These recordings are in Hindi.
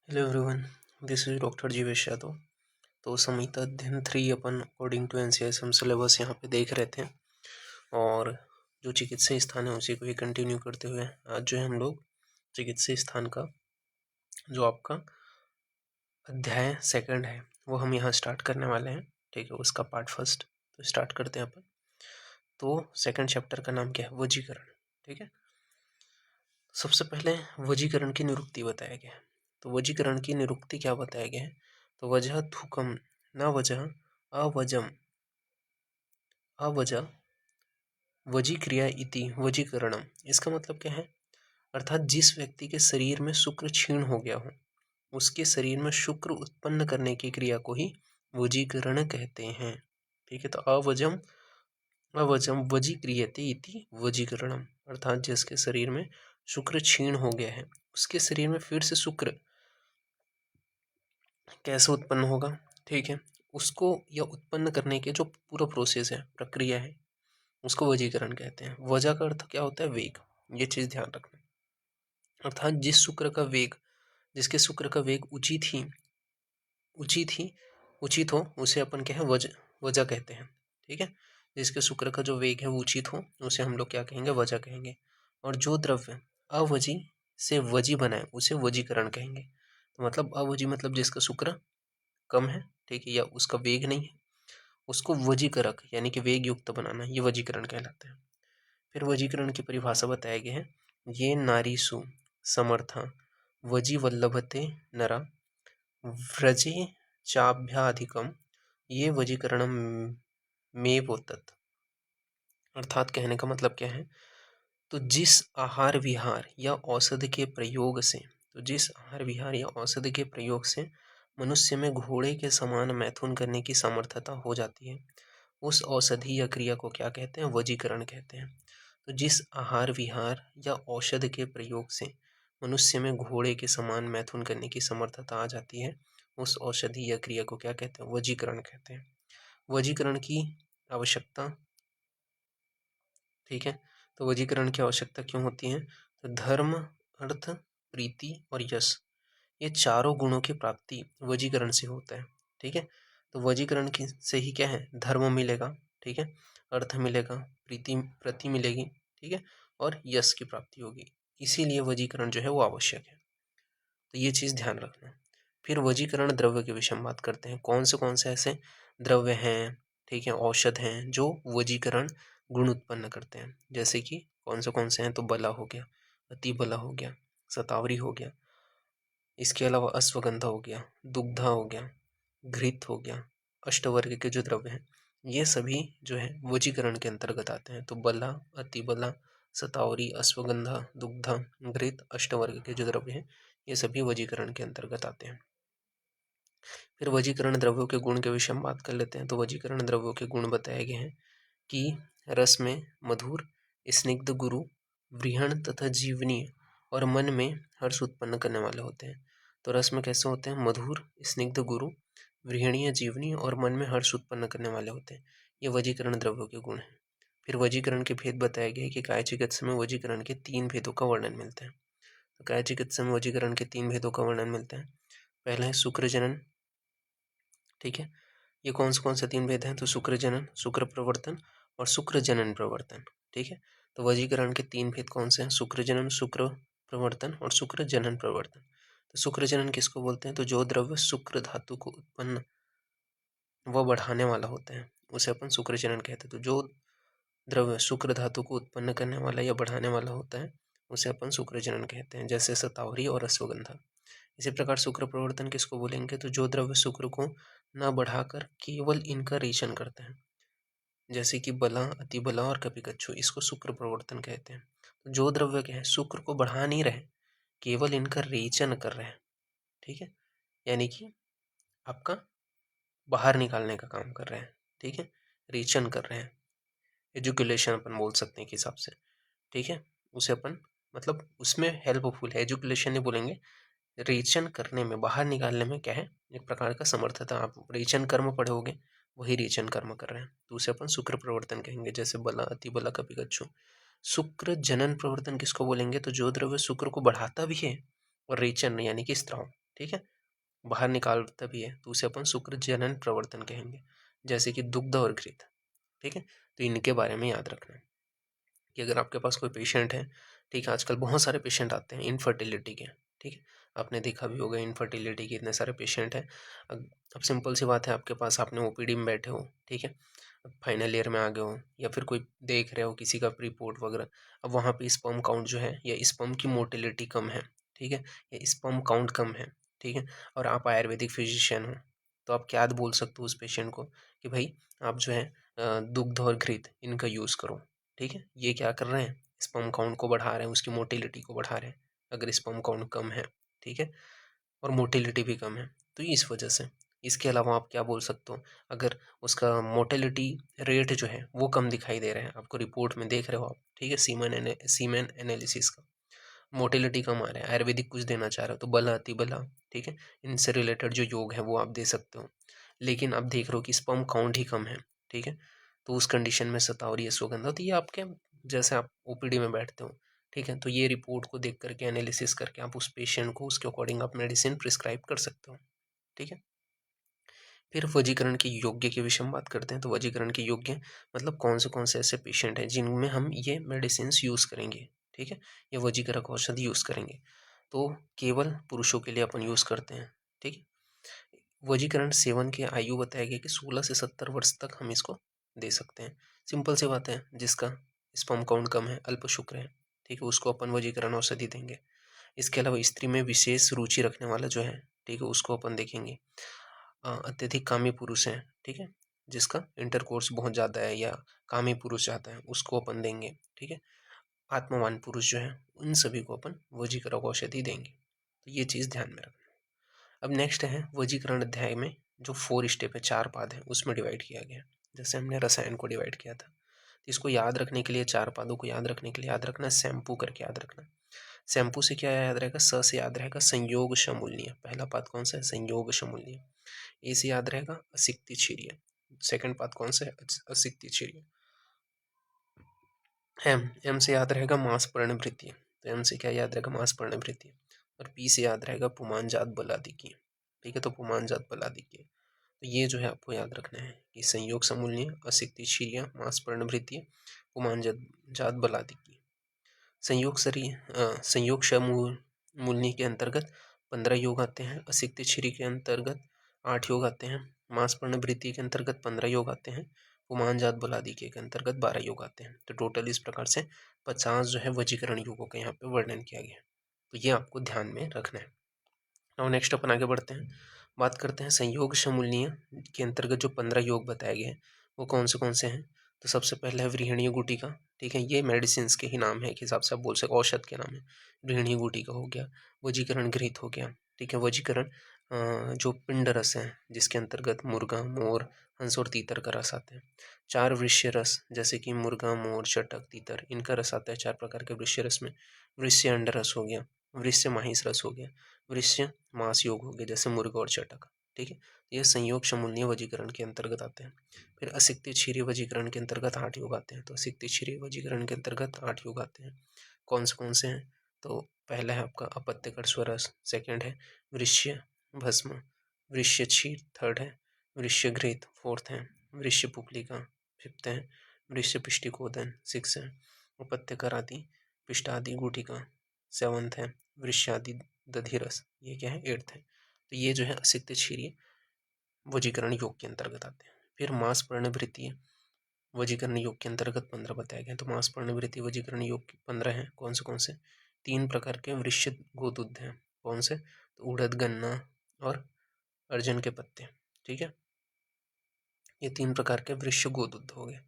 Hello everyone, this is doctor Jeevesh Yadav. तो संहिता अध्ययन 3 अपन अकॉर्डिंग टू एनसीईआरटी हम सिलेबस यहाँ पे देख रहे थे और जो चिकित्सीय स्थान है उसी को ही कंटिन्यू करते हुए आज जो है हम लोग चिकित्सीय स्थान का जो आपका अध्याय सेकंड है वो हम यहाँ स्टार्ट करने वाले हैं। ठीक है, उसका पार्ट फर्स्ट तो स्टार्ट करते हैं अपन। तो सेकंड चैप्टर का नाम क्या है? वजीकरण। ठीक है, सबसे पहले वजीकरण की निरुक्ति बताया गया है। तो वजीकरण की निरुक्ति क्या बताया गया है? तो वजह थूकम न वजह अवजम अवजह वजी क्रिया इति वजीकरणम। इसका मतलब क्या है? अर्थात जिस व्यक्ति के शरीर में शुक्र क्षीण हो गया हो उसके शरीर में शुक्र उत्पन्न करने की क्रिया को ही वजीकरण कहते हैं। ठीक है, तो अवजम अवजम वजी क्रियते इति वजीकरणम, अर्थात जिसके शरीर में शुक्र क्षीण हो गया है उसके शरीर में फिर से शुक्र कैसे उत्पन्न होगा? ठीक है, उसको यह उत्पन्न करने के जो पूरा प्रोसेस है, प्रक्रिया है, उसको वजीकरण कहते हैं। वजह का अर्थ क्या होता है? वेग। ये चीज ध्यान रखना। अर्थात जिस शुक्र का वेग जिसके शुक्र का वेग उचित हो उसे अपन क्या है? वजह कहते हैं। ठीक है, जिसके शुक्र का जो वेग है वो उचित हो उसे हम लोग क्या कहेंगे? वजह कहेंगे। और जो द्रव्य अवजी से वजी बनाए उसे वजीकरण कहेंगे। तो मतलब अवजी मतलब जिसका शुक्र कम है, ठीक है, या उसका वेग नहीं है, उसको वजीकरक यानी कि वेग युक्त बनाना, ये वजीकरण कहलाता है। फिर वजीकरण की परिभाषा बताया गया है, ये नारीसु समर्था वजी वल्लभते नरा व्रजे चाभ्याधिकम ये वजीकरणम में तत्। अर्थात कहने का मतलब क्या है? तो जिस आहार विहार या औषधि के प्रयोग से मनुष्य में घोड़े के समान मैथुन करने की समर्थता हो जाती है उस औषधि या क्रिया को क्या कहते हैं? वजीकरण कहते हैं। तो जिस आहार विहार या औषध के प्रयोग से मनुष्य में घोड़े के समान मैथुन करने की समर्थता आ जाती है उस औषधि या क्रिया को क्या कहते हैं? वजीकरण कहते हैं। वजीकरण की आवश्यकता, ठीक है, तो वजीकरण की आवश्यकता क्यों होती है? तो धर्म, अर्थ, प्रीति और यश, ये चारों गुणों की प्राप्ति वजीकरण से होता है। ठीक है, तो वजीकरण की से ही क्या है? धर्म मिलेगा, ठीक है, अर्थ मिलेगा, प्रीति मिलेगी, ठीक है, और यश की प्राप्ति होगी। इसीलिए वजीकरण जो है वो आवश्यक है। तो ये चीज ध्यान रखना। फिर वजीकरण द्रव्य के विषय में बात करते हैं। कौन से ऐसे द्रव्य हैं, ठीक है, औषध हैं जो वजीकरण गुण उत्पन्न करते हैं। जैसे कि कौन से हैं? तो बला हो गया, अति बला हो गया, शतावरी हो गया, इसके अलावा अश्वगंधा हो गया, दुग्धा हो गया, घृत हो गया। अष्टवर्ग के जो द्रव्य हैं ये सभी जो है वजीकरण के अंतर्गत आते हैं। तो बला, अति बला, शतावरी, अश्वगंधा, दुग्धा, घृत, अष्टवर्ग के जो द्रव्य हैं ये सभी वजीकरण के अंतर्गत आते हैं। फिर वजीकरण द्रव्यों के गुण के विषय में बात कर लेते हैं। तो वजीकरण द्रव्यों के गुण बताए गए हैं कि रस में मधुर, स्निग्ध, गुरु, वृहण तथा जीवनीय और मन में हर्ष उत्पन्न करने वाले होते हैं। तो रस में कैसे होते हैं? मधुर, स्निग्ध, गुरु, वृहणीय, जीवनीय और मन में हर्ष उत्पन्न करने वाले होते हैं। ये वजीकरण द्रव्यों के गुण हैं। फिर वजीकरण के भेद बताए गए कि काय चिकित्सा में वजीकरण के 3 भेदों का वर्णन मिलता है। तो काय चिकित्सा में वजीकरण के 3 भेदों का वर्णन मिलता है। पहला है शुक्र जनन। ठीक है, ये कौन से 3 भेद हैं? तो शुक्र जनन, शुक्र प्रवर्तन और शुक्र जनन प्रवर्तन। ठीक है, तो वजीकरण के 3 भेद कौन से हैं? शुक्र जनन, शुक्र प्रवर्तन और शुक्र जनन प्रवर्तन। तो शुक्र जनन किसको बोलते हैं? तो जो द्रव्य शुक्र धातु को उत्पन्न व बढ़ाने वाला होता है उसे अपन शुक्र जनन कहते हैं। तो जो द्रव्य शुक्र धातु को उत्पन्न करने वाला या बढ़ाने वाला होता है उसे अपन शुक्र जनन कहते हैं, जैसे शतावरी और अश्वगंधा। इसी प्रकार शुक्र प्रवर्तन किसको बोलेंगे? तो जो द्रव्य शुक्र को न बढ़ाकर केवल इनका रेचन करते हैं, जैसे कि बला, अति बला और कपिकच्छु, इसको शुक्र प्रवर्तन कहते हैं। तो जो द्रव्य क्या है? शुक्र को बढ़ा नहीं रहे, केवल इनका रेचन कर रहे हैं। ठीक है, यानी कि आपका बाहर निकालने का काम कर रहे हैं। ठीक है, रेचन कर रहे हैं, एजुकुलेशन अपन बोल सकते हैं एक हिसाब से। ठीक है, उसे अपन मतलब उसमें हेल्पफुल है, एजुकुलेशन नहीं बोलेंगे, रेचन करने में, बाहर निकालने में क्या है? एक प्रकार का समर्थता। आप रेचन कर्म पढ़े होगे, वही रेचन कर्म कर रहे हैं, तो उसे अपन शुक्र प्रवर्तन कहेंगे, जैसे बला, अति बला, कपिगच्छु। शुक्र जनन प्रवर्तन किसको बोलेंगे? तो जो द्रव्य शुक्र को बढ़ाता भी है और रेचन यानी कि स्त्राव, ठीक है, बाहर निकालता भी है, तो उसे अपन शुक्र जनन प्रवर्तन कहेंगे, जैसे कि दुग्ध और घृत। ठीक है, तो इनके बारे में याद रखना है कि अगर आपके पास कोई पेशेंट है, ठीक है, आजकल बहुत सारे पेशेंट आते हैं इनफर्टिलिटी के। ठीक है, आपने देखा भी होगा इनफर्टिलिटी के इतने सारे पेशेंट हैं। अब सिंपल सी बात है, आपके पास आपने ओपीडी में बैठे हो, ठीक है, अब फाइनल ईयर में आ गए हो या फिर कोई देख रहे हो किसी का रिपोर्ट वगैरह, अब वहाँ पे स्पर्म काउंट जो है या स्पर्म की मोटिलिटी कम है, ठीक है, या स्पर्म काउंट कम है, ठीक है, और आप आयुर्वेदिक फिजिशियन हो, तो आप क्या बोल सकते हो उस पेशेंट को कि भाई आप जो है दुग्ध और घृत इनका यूज़ करो। ठीक है, ये क्या कर रहे हैं, स्पर्म काउंट को बढ़ा रहे हैं, उसकी मोटिलिटी को बढ़ा रहे हैं, अगर स्पर्म काउंट कम है, ठीक है, और मोटिलिटी भी कम है, तो इस वजह से। इसके अलावा आप क्या बोल सकते हो, अगर उसका मोटिलिटी रेट जो है वो कम दिखाई दे रहा है, आपको रिपोर्ट में देख रहे हो आप, ठीक है, सीमेन एनालिसिस का मोटिलिटी कम आ रहा है, आयुर्वेदिक कुछ देना चाह रहे हो तो बला अतिबला, ठीक है, इनसे रिलेटेड जो योग है वो आप दे सकते हो, लेकिन आप देख रहे हो कि स्पर्म काउंट ही कम है, ठीक है, तो उस कंडीशन में शतावरी अश्वगंधा, तो ये आपके जैसे आप ओपीडी में बैठते हो, ठीक है, तो ये रिपोर्ट को देख करके एनालिसिस करके आप उस पेशेंट को उसके अकॉर्डिंग आप मेडिसिन प्रिस्क्राइब कर सकते हो। ठीक है, फिर वजीकरण के योग्य के विषय में बात करते हैं, तो वजीकरण के योग्य मतलब कौन से ऐसे पेशेंट हैं जिनमें हम ये मेडिसिन यूज़ करेंगे, ठीक है, ये वजीकरक औषधि यूज़ करेंगे, तो केवल पुरुषों के लिए अपन यूज़ करते हैं। ठीक है, वजीकरण सेवन की आयु बताया गया कि 16 से 70 वर्ष तक हम इसको दे सकते हैं। सिंपल सी बात है, जिसका स्पर्म काउंट कम है, अल्प शुक्र है, ठीक है, उसको अपन वजीकरण औषधि देंगे। इसके अलावा स्त्री में विशेष रुचि रखने वाला जो है, ठीक है, उसको अपन देखेंगे। अत्यधिक कामी पुरुष है, ठीक है, जिसका इंटरकोर्स बहुत ज़्यादा है या कामी पुरुष ज़्यादा है, उसको अपन देंगे। ठीक है, आत्मवान पुरुष जो है उन सभी को अपन वजीकरण औषधि देंगे, तो ये चीज़ ध्यान में रखना। अब नेक्स्ट है वजीकरण अध्याय में जो 4 स्टेप है, 4 पाद है, उसमें डिवाइड किया गया, जैसे हमने रसायन को डिवाइड किया था, तो इसको याद रखने के लिए, 4 पादों को याद रखने के लिए याद रखना, शैम्पू करके याद रखना। शैम्पू से क्या याद रहेगा, स से याद रहेगा संयोग शमूल्य, पहला पाद कौन सा है, संयोग शमूल्य। ए से याद रहेगा असिक्ति क्षीर्य, सेकंड पाद कौन सा है, असिक्ति क्षीर्य। एम से याद रहेगा मांस पर्णभृत्य, तो एम से क्या याद रहेगा, मांस पर्णभृत्य। और पी से याद रहेगा पुमान जात बलादिकी, ठीक है, तो पुमान जात बलादिकी, तो ये जो है आपको याद रखना है कि संयोग समूल्य, असिक्ति क्षीर्य, मांस पर्णभृत्य, पुमान जात बलादिकी। संयोग मूलनी के अंतर्गत 15 योग आते हैं, असिक्त छिरी के अंतर्गत 8 योग आते हैं, मांसपर्ण वृत्ति के अंतर्गत 15 योग आते हैं, पुमान जात बलादि के अंतर्गत 12 योग आते हैं, तो टोटल इस प्रकार से 50 जो है वजीकरण योगों का यहाँ पे वर्णन किया गया है, तो ये आपको ध्यान में रखना है। और नेक्स्ट अपन आगे बढ़ते हैं, बात करते हैं संयोग शमूलनीय के अंतर्गत जो 15 योग बताए गए हैं वो कौन से हैं। तो सबसे पहले है व्रीहिणीय गुटिका, ठीक है, ये मेडिसिन के ही नाम है कि हिसाब से आप बोल सकते, औषध के नाम है। व्रीहिणीय गुटिका हो गया, वजीकरण घृत हो गया, ठीक है, वजीकरण जो पिंड रस है जिसके अंतर्गत मुर्गा, मोर, हंस और तीतर का रस आता है। 4 वृश्य रस, जैसे कि मुर्गा, मोर, चटक, तीतर, इनका रस आता है 4 प्रकार के वृश्य रस में। वृश्य अंड रस हो गया, वृश्य माहिस रस हो गया, वृश्य मांस योग हो गए जैसे मुर्गा और चटक, ठीक है, ये संयोग शमूल्य वजीकरण के अंतर्गत आते हैं। फिर असिक्त क्षीरीय वजीकरण के अंतर्गत 8 योग आते हैं, तो असिक्त क्षीरीय वजीकरण के अंतर्गत 8 योग आते हैं। कौन से हैं, तो पहला है आपका अपत्यकर स्वरस, सेकंड है वृश्य भस्म, वृश्य क्षीर थर्ड है, वृश्य घृत फोर्थ है, वृश्य पुपलिका फिफ्थ है, वृश्य पिष्टिकोदन सिक्स है, उपत्यकर आदि पिष्टादि गुटिका सेवंथ है, वृश्यादि दधिरस ये क्या है एट्थ है। तो ये जो है असिक्त क्षीरीय वजीकरण योग के अंतर्गत आते हैं। फिर मांस पर्णवृत्तीय वजीकरण योग के अंतर्गत 15 बताए गए, तो मांस पर्णवृत्तीय वजीकरण योग 15 हैं। कौन से 3 प्रकार के वृश्य गोदुद्ध हैं, कौन से, तो उड़द, गन्ना और अर्जुन के पत्ते, ठीक है, ये 3 प्रकार के वृश्य गोदुद्ध हो गए।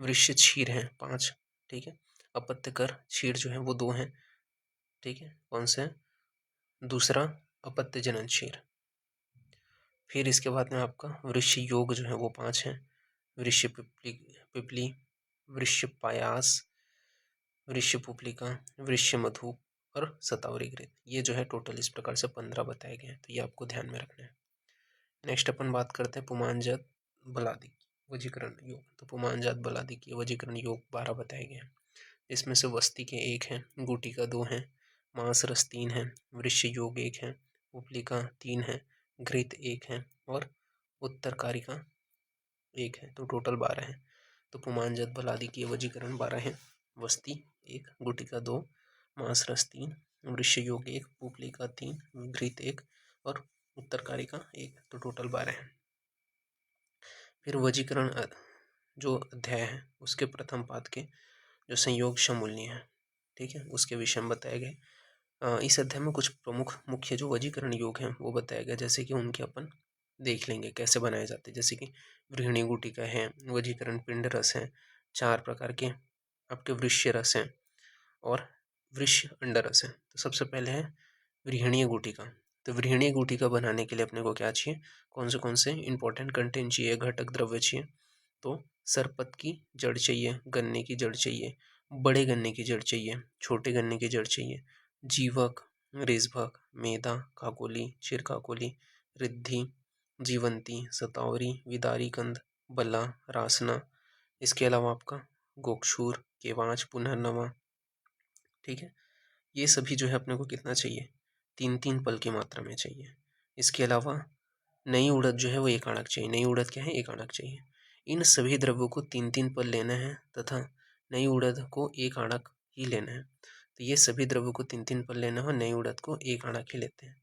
वृश्य क्षीर हैं 5, ठीक है, अपत्यकर क्षीर जो है वो 2 हैं, ठीक है, कौन से, दूसरा अपत्य जनन क्षीर। फिर इसके बाद में आपका वृश्य योग जो है वो 5 हैं, वृश्य पिपली, वृश्य पायास, वृश्य पुपलिका, वृश्य मधु और शतावरी घृत, ये जो है टोटल इस प्रकार से 15 बताए गए हैं, तो ये आपको ध्यान में रखना है। नेक्स्ट अपन बात करते हैं पुमानजात बलादिक वजीकरण योग, तो पुमानजात बलादिक वजीकरण योग 12 बताए गए हैं, इसमें से वस्ती के 1 हैं, गुटी का 2 हैं, मांस रस 3 हैं, वृश्य योग 1 है, पुपलिका 3 है, घृत 1 है और उत्तरकारिका 1 है, तो टोटल 12 है। तो पुमांजत बल आदि के वजीकरण 12 है। वस्ती 1, गुटिका 2, मांसरस 3, वृष्य योग 1, पुपलिका 3, घृत 1 और उत्तरकारिका 1, तो टोटल 12 है। फिर वजीकरण जो अध्याय है उसके प्रथम पाद के जो संयोग शमूल्य है, ठीक है, उसके विषय में बताए गए। इस अध्याय में कुछ प्रमुख मुख्य जो वजीकरण योग हैं वो बताया गया, जैसे कि उनके अपन देख लेंगे कैसे बनाए जाते हैं। जैसे कि गृहिणी गुटिका है, वजीकरण पिंड रस है, 4 प्रकार के आपके वृष्य रस हैं और वृष्य अंडरस है। तो सबसे पहले है व्रीहणीय गुटिका। तो व्रीहणीय गुटिका बनाने के लिए अपने को क्या चाहिए, कौन से इंपॉर्टेंट कंटेंट चाहिए, घटक द्रव्य चाहिए। तो सरपत की जड़ चाहिए, गन्ने की जड़ चाहिए, बड़े गन्ने की जड़ चाहिए, छोटे गन्ने की जड़ चाहिए, जीवक, रेजभक, मेधा, काकोली, चिरकाकोली, रिद्धि, जीवंती, सतावरी, विदारी कंद, बला, रासना। इसके अलावा आपका गोक्षूर, केवांच, पुनर्नवा, ठीक है। ये सभी जो है अपने को कितना चाहिए, 3-3 पल की मात्रा में चाहिए। इसके अलावा नई उड़द जो है वो 1 आणक चाहिए। नई उड़द क्या है, 1 आणक चाहिए। इन सभी द्रव्यों को 3-3 पल लेना है तथा नई उड़द को 1 आणक ही लेना है। तो ये सभी द्रव्यों को 3-3 पल लेना है और नई उड़द को 1 आणक ही लेते हैं।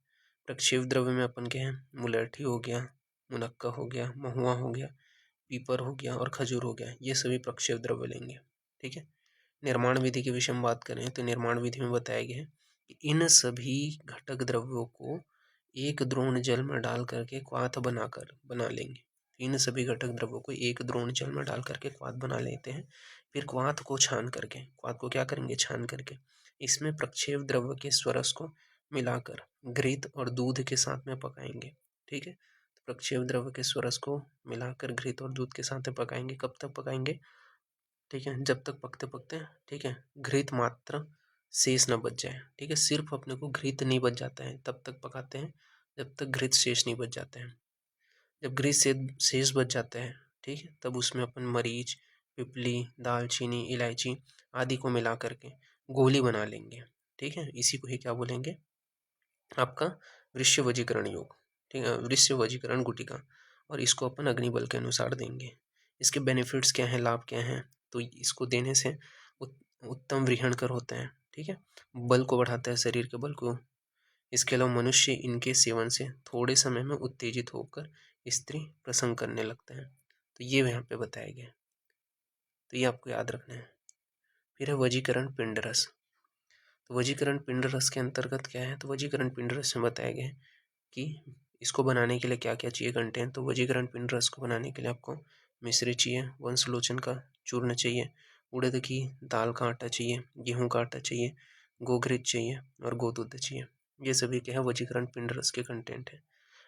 प्रक्षेप द्रव्य में अपन क्या है, मुलैठी हो गया, मुनक्का हो गया, महुआ हो गया, पीपर हो गया और खजूर हो गया, ये सभी प्रक्षेप द्रव्य लेंगे, ठीक है। निर्माण विधि के विषय में बात करें तो निर्माण विधि में बताया गया है कि इन सभी घटक द्रव्यों को एक द्रोण जल में डाल करके क्वाथ बना लेंगे। इन सभी घटक द्रव्यों को एक द्रोण जल में डाल करके क्वाथ बना लेते हैं। फिर क्वाथ को छान करके, क्वाथ को क्या करेंगे, छान करके इसमें प्रक्षेप द्रव्य के स्वरस को मिलाकर घृत और दूध के साथ में पकाएंगे, ठीक है। तो प्रक्षेप द्रव्य के स्वरस को मिलाकर घृत और दूध के साथ में पकाएंगे। कब तक पकाएंगे, ठीक है, जब तक पकते पकते, ठीक है, घृत मात्र शेष न बच जाए, ठीक है। सिर्फ अपने को घृत नहीं बच जाता है तब तक पकाते हैं जब तक घृत शेष नहीं बच जाते हैं। जब घृत से शेष बच जाता है, ठीक है, तब उसमें अपन मरीच, पिपली, दालचीनी, इलायची आदि को मिला करके गोली बना लेंगे, ठीक है। इसी को ही क्या बोलेंगे, आपका वृष्य वजीकरण योग, ठीक है, वृष्य वजीकरण गुटिका। और इसको अपन अग्निबल के अनुसार देंगे। इसके बेनिफिट्स क्या हैं, लाभ क्या हैं, तो इसको देने से उत्तम व्रीहणकर होता है, ठीक है, बल को बढ़ाता है, शरीर के बल को। इसके अलावा मनुष्य इनके सेवन से थोड़े समय में उत्तेजित होकर स्त्री प्रसंग करने लगता है। तो ये यहाँ पे बताया गया, तो ये आपको याद रखना है। फिर है वजीकरण पिंड रस। तो वजीकरण पिंड रस के अंतर्गत क्या है, तो वजीकरण पिंड रस में बताया गया है कि इसको बनाने के लिए क्या क्या चाहिए कंटेंट। तो वजीकरण पिंड रस को बनाने के लिए आपको मिश्री चाहिए, वंशलोचन का चूर्ण चाहिए, उड़द की दाल का आटा चाहिए, गेहूं का आटा चाहिए, गोघृत चाहिए और गोदूध चाहिए। ये सभी क्या है, वजीकरण पिंड रस के कंटेंट है।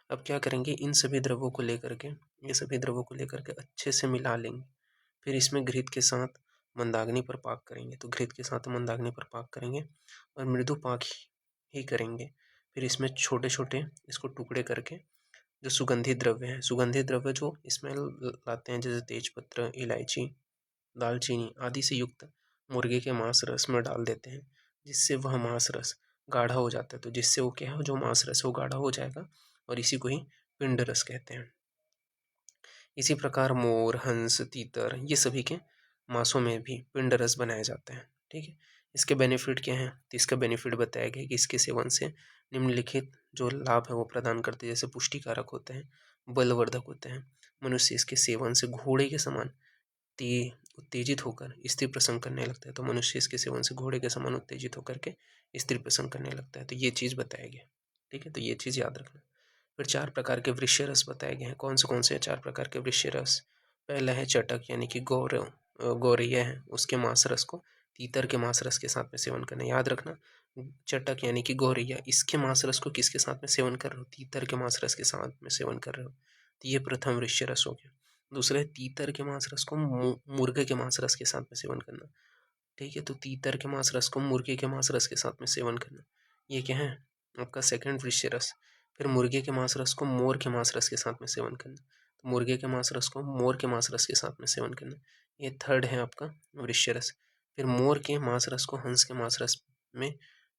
अब क्या करेंगे, इन सभी द्रव्यों को लेकर के, ये सभी द्रव्यों को लेकर के अच्छे से मिला लेंगे। फिर इसमें घृत के साथ मंदाग्नि पर पाक करेंगे। तो घृत के साथ मंदाग्नि पर पाक करेंगे और मृदु पाक ही करेंगे। फिर इसमें छोटे छोटे इसको टुकड़े करके जो सुगंधित द्रव्य हैं, सुगंधित द्रव्य जो स्मेल लाते हैं, जैसे तेजपत्र, इलायची, दालचीनी आदि से युक्त मुर्गे के मांस रस में डाल देते हैं, जिससे वह मांस रस गाढ़ा हो जाता है। तो जिससे वो क्या है, जो मांस रस है वो गाढ़ा हो जाएगा और इसी को ही पिंड रस कहते हैं। इसी प्रकार मोर, हंस, तीतर ये सभी के मांसों में भी पिंड रस बनाया जाता है, ठीक है। इसके बेनिफिट क्या हैं, तो इसका बेनिफिट बताया गया कि इसके सेवन से निम्नलिखित जो लाभ है वो प्रदान करते हैं, जैसे पुष्टिकारक होते हैं, बलवर्धक होते हैं। मनुष्य इसके सेवन से घोड़े के समान उत्तेजित होकर स्त्री प्रसंग करने लगता है। तो मनुष्य इसके सेवन से घोड़े के समान उत्तेजित होकर के स्त्री प्रसंग करने लगता है। तो ये चीज़ बताया गया, ठीक है, तो ये चीज़ याद रखना। फिर 4 प्रकार के वृष्य रस बताए गए हैं। कौन से 4 प्रकार के वृष्य रस, पहला है चटक यानी कि गौरैया है, उसके मांस रस को तीतर के मांस रस के साथ में सेवन करना। याद रखना, चटक यानी कि गौरैया, इसके मांस रस को किसके साथ में सेवन कर रहे हो, तीतर के मांस रस के साथ में सेवन कर रहे हो। तो ये प्रथम वृष्य रस हो गया। दूसरा है तीतर के मांस रस को मुर्गे के मांस रस के साथ में सेवन करना, ठीक है। तो तीतर के मांस रस को मुर्गे के मांस रस के साथ में सेवन करना, ये क्या है, आपका सेकंड वृष्य रस। फिर मुर्गे के मांस रस को मोर के मांस रस के साथ में सेवन करना, तो मुर्गे के मांस रस को मोर के मांस रस के साथ में सेवन करना, ये थर्ड है आपका वृष्य रस। फिर मोर के मांस रस को हंस के मांस रस में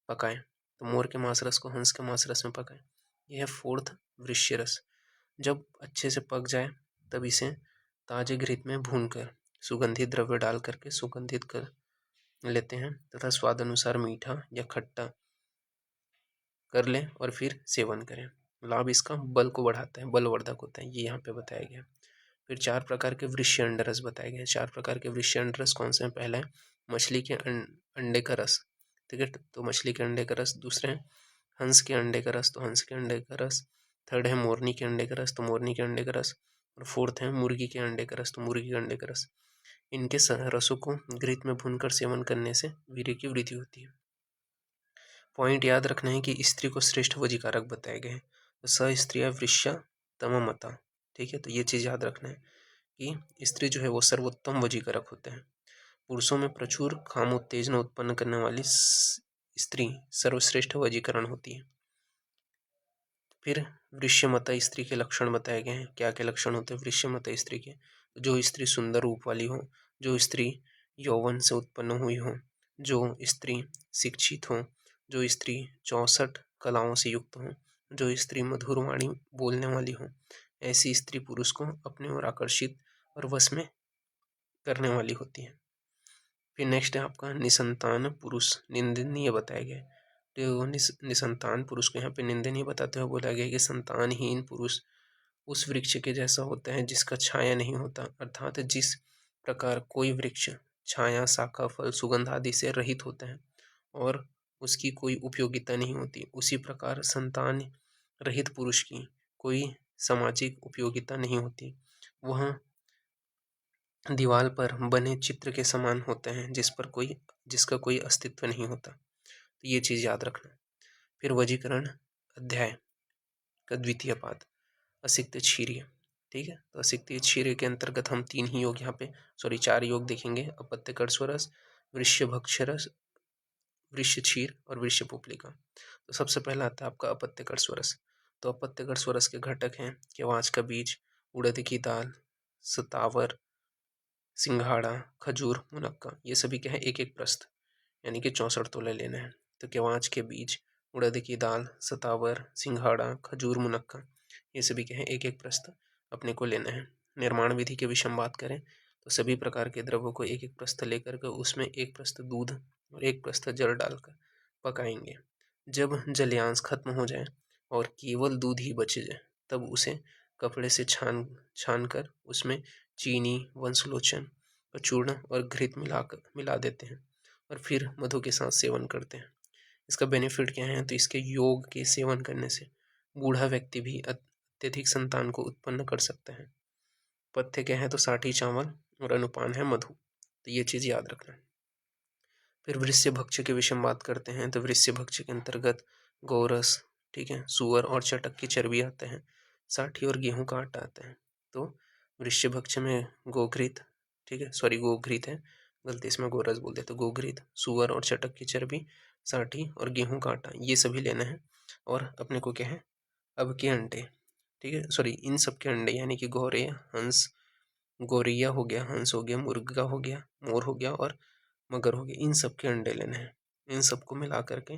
पकाएं, तो मोर के मांस रस को हंस के मांस रस में पकाएं, यह है फोर्थ वृश्य रस। जब अच्छे से पक जाए तब इसे ताजे घृत में भूनकर सुगंधित द्रव्य डाल करके सुगंधित कर लेते हैं तथा स्वाद अनुसार मीठा या खट्टा कर लें और फिर सेवन करें। लाभ इसका बल को बढ़ाता है, बलवर्धक होता है, ये यहाँ पे बताया गया। फिर 4 प्रकार के वृश्य अंडरस बताए गए हैं। 4 प्रकार के वृश्य अंडरस कौन से हैं? पहला है मछली के अंडे का रस, ठीक है, तो मछली के अंडे का रस। दूसरे हैं हंस के अंडे का रस, तो हंस के अंडे का रस। थर्ड है मोरनी के अंडे का रस, तो मोरनी के अंडे का रस। और फोर्थ है मुर्गी के अंडे का रस, तो मुर्गी के अंडे का रस। इनके रसों को घृत में भूनकर सेवन करने से वीर्य की वृद्धि होती है। पॉइंट याद रखना है कि स्त्री को श्रेष्ठ वजीकारक बताए गए हैं, तो स स्त्रिया वृष्या तममता, ठीक है, तो ये चीज़ याद रखना है कि स्त्री जो है वो सर्वोत्तम वजीकारक होते हैं। पुरुषों में प्रचुर काम उत्तेजना उत्पन्न करने वाली स्त्री सर्वश्रेष्ठ वजीकरण होती है। फिर वृष्यमता स्त्री के लक्षण बताए गए हैं। क्या क्या लक्षण होते हैं वृष्यमता स्त्री के? जो स्त्री सुंदर रूप वाली हो, जो स्त्री यौवन से उत्पन्न हुई हो, जो स्त्री शिक्षित हो, जो स्त्री 64 कलाओं से युक्त हो, जो स्त्री मधुर वाणी बोलने वाली हो, ऐसी स्त्री पुरुष को अपने ओर आकर्षित और वश में करने वाली होती है। फिर नेक्स्ट है आपका निसंतान पुरुष निंदनीय बताया गया। तो निसंतान पुरुष को यहाँ पे निंदनीय बताते हुए बोला गया कि संतानहीन पुरुष उस वृक्ष के जैसा होता है जिसका छाया नहीं होता, अर्थात जिस प्रकार कोई वृक्ष छाया, शाखा, फल, सुगंध आदि से रहित होता है और उसकी कोई उपयोगिता नहीं होती, उसी प्रकार संतान रहित पुरुष की कोई सामाजिक उपयोगिता नहीं होती। वह दीवार पर बने चित्र के समान होते हैं जिसका कोई अस्तित्व नहीं होता, तो ये चीज़ याद रखना। फिर वजीकरण अध्याय का द्वितीय पाद असिक्त क्षीर्य, ठीक है, तो असिक्त क्षीर्य के अंतर्गत हम 3 ही योग यहाँ पे 4 योग देखेंगे। अपत्य कर्स्वरस, वृष्य भक्षरस, वृष्य क्षीर और वृष्य पुपलिका। तो सबसे पहला आता है आपका अपत्य कर्स्वरस। तो अपत्य कर्स्वरस के घटक हैं केवाच का बीज, उड़द की दाल, सतावर, सिंघाड़ा, खजूर, मुनक्का, ये सभी क्या है 1-1 प्रस्थ, यानी कि 64 तोले लेना है। तो केवाच के बीज, उड़द की दाल, सतावर, सिंघाड़ा, खजूर, मुनक्का, ये सभी क्या है 1-1 प्रस्थ अपने को लेना है। निर्माण विधि के विषय में बात करें तो सभी प्रकार के द्रव्यों को 1-1 प्रस्थ लेकर के उसमें 1 प्रस्थ दूध और 1 प्रस्थ जल डालकर पकाएंगे। जब जलयांश खत्म हो जाए और केवल दूध ही बच जाए तब उसे कपड़े से छान कर उसमें चीनी, वंशलोचन का चूर्ण और घृत मिला देते हैं और फिर मधु के साथ सेवन करते हैं। इसका बेनिफिट क्या है? तो इसके योग के सेवन करने से बूढ़ा व्यक्ति भी अत्यधिक संतान को उत्पन्न कर सकता है। पथ्य क्या है? तो साठी चावल और अनुपान है मधु, तो ये चीज़ याद रखना है। फिर वृष्य भक्ष्य के विषय में बात करते हैं तो वृष्य भक्ष्य के अंतर्गत गौरस, ठीक है, सुअर और चटक की चर्बी आते हैं, साठी और गेहूं का आटा आता है। तो वृष्य भक्ष्य में गोघृत, ठीक है, गोघृत है, गलती से मैं गोरस बोल देता, गोघृत, सुअर और चटक की चर्बी, साठी और गेहूं का आटा, ये सभी लेना है। और अपने को क्या है अब के अंडे, ठीक है, इन सब के अंडे यानी कि गौरे, हंस, गौरैया हो गया, हंस हो गया, मुर्गा हो गया, मोर हो गया और मगर हो गया, इन सब के अंडे लेने हैं। इन सबको मिला करके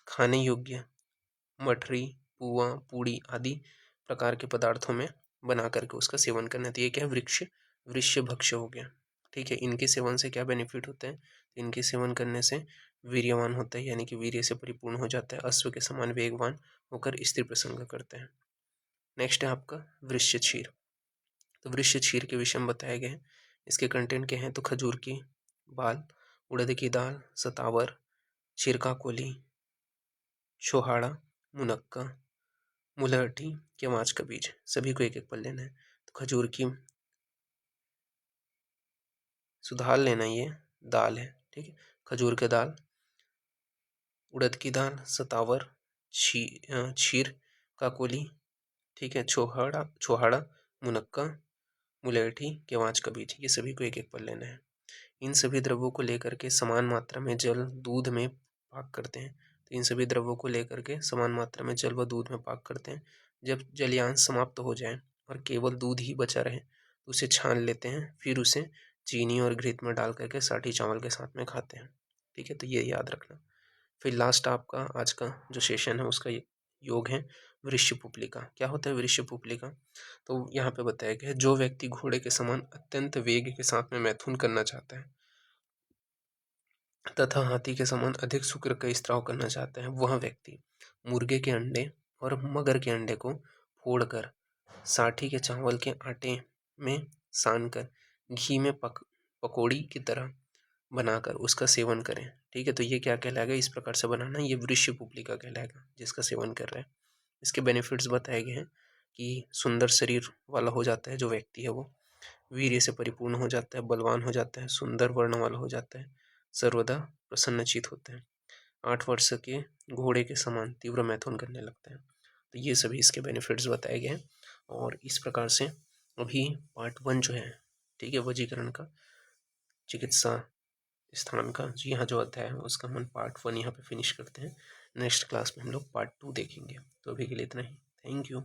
खाने योग्य मठरी, पुआ, पूड़ी आदि प्रकार के पदार्थों में बना करके उसका सेवन करना है। तो ये क्या है वृक्ष भक्ष्य हो गया, ठीक है। इनके सेवन से क्या बेनिफिट होते हैं? इनके सेवन करने से वीर्यवान होता है, यानी कि वीर्य से परिपूर्ण हो जाता है, अश्व के समान वेगवान होकर स्त्री प्रसंग करते हैं। नेक्स्ट है आपका वृक्ष क्षीर। तो वृक्ष क्षीर के विषय में बताया गया है। इसके कंटेंट क्या हैं? तो खजूर की बाल, उड़द की दाल, सतावर, छिरका कोली, छोहाड़ा, मुनक्का, मुलहठी, केवाच का बीज, सभी को 1-1 पल लेना है। तो खजूर की सुधार लेना, ये दाल है, ठीक है, खजूर के दाल, उड़द की दाल, सतावर, छीर काकोली, ठीक है, छोहाड़ा, मुनक्का, मुलैठी, केवाच का बीज, ये सभी को 1-1 पल लेना है। इन सभी द्रव्यों को लेकर के समान मात्रा में जल दूध में पाक करते हैं। तो इन सभी द्रव्यों को लेकर के समान मात्रा में जल व दूध में पाक करते हैं। जब जलयांश समाप्त हो जाए और केवल दूध ही बचा रहे तो उसे छान लेते हैं, फिर उसे चीनी और घृत में डाल करके साठी चावल के साथ में खाते हैं, ठीक है, तो ये याद रखना। फिर लास्ट आपका आज का जो सेशन है उसका योग है वृषपुपलिका। क्या होता है वृषपुपलिका? तो यहाँ पे बताया गया है, जो व्यक्ति घोड़े के समान अत्यंत वेग के साथ में मैथुन करना चाहता है तथा हाथी के समान अधिक शुक्र का स्त्राव करना चाहता है, वह व्यक्ति मुर्गे के अंडे और मगर के अंडे को फोड़कर साठी के चावल के आटे में सान कर घी में पकौड़ी की तरह बनाकर उसका सेवन करें। ठीक है, तो ये क्या कहलाएगा? इस प्रकार से बनाना, ये वृषपुपलिका कहलाएगा जिसका सेवन कर रहे हैं। इसके बेनिफिट्स बताए गए हैं कि सुंदर शरीर वाला हो जाता है जो व्यक्ति है वो, वीर्य से परिपूर्ण हो जाता है, बलवान हो जाता है, सुंदर वर्ण वाला हो जाता है, सर्वदा प्रसन्नचित होता है, 8 वर्ष के घोड़े के समान तीव्र मैथुन करने लगता है। तो ये सभी इसके बेनिफिट्स बताए गए हैं। और इस प्रकार से अभी पार्ट 1 जो है, ठीक है, वजीकरण का चिकित्सा स्थान का जी यहाँ जो अध्याय है उसका हम पार्ट 1 यहाँ पे फिनिश करते हैं। नेक्स्ट क्लास में हम लोग पार्ट 2 देखेंगे। तो अभी के लिए इतना ही। Thank you.